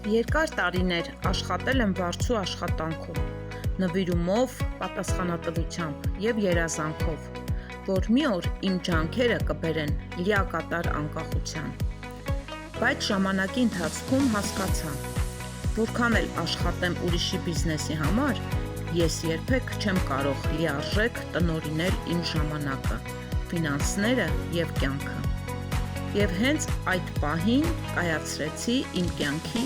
Երկար տարիներ աշխատել եմ վարձու աշխատանքում, նվիրումով, պատասխանատվությամբ և երազանքով, որ մի օր իմ ջանքերը կբերեն լիակատար անկախության։ Բայց ժամանակի ընթացքում հասկացա, որքան էլ աշխատեմ ուրիշի բիզնեսի համար, ես երբեք չեմ կարող լիարժեք տնօրինել իմ ժամանակը, ֆինանսները և կյանքը։ Եվ հենց այդ պահին կայացրեցի իմ կյանքի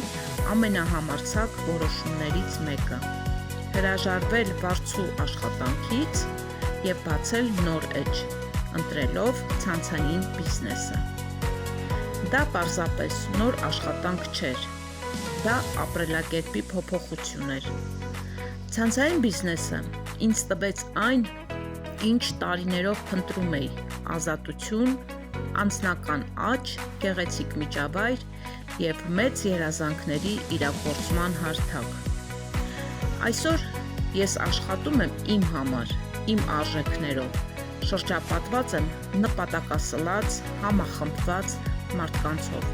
ամենահամարձակ որոշումներից մեկը՝ հրաժարվել վարձու աշխատանքից և բացել նոր էջ, ընտրելով ցանցային բիզնեսը։ Դա պարզապես նոր աշխատանք չէր, դա ապրելակերպի փոփոխություն էր։ Ցանցային բիզնեսը ինձ տվեց այն, ինչ տարիներով փնտրում էի՝ ազատություն, անձնական աճ, գեղեցիկ միջավայր և մեծ երազանքների իրագործման հարթակ։ Այսօր ես աշխատում եմ իմ համար, իմ արժեքներով, շրջապատված եմ նպատակասլաց, համախմբված մարդկանցով։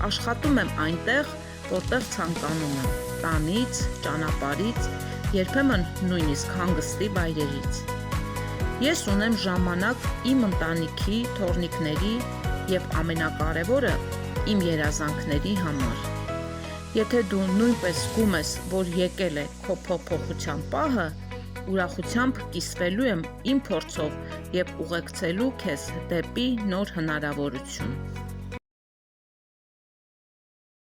Աշխատում եմ այնտեղ, որտեղ ցանկանում եմ՝ տանից, ճանապարհից, երբեմն նույնիսկ հանգստի վայրերից։ Ես ունեմ ժամանակ իմ ընտանիքի, թոռնիկների և ամենակարևորը՝ իմ երազանքների համար։ Եթե դու նույնպես զգում ես, որ եկել է քո փոփոխության պահը, ուրախությամբ կիսվելու եմ իմ փորձով և ուղեկցելու քեզ դեպի նոր հնարավորություն։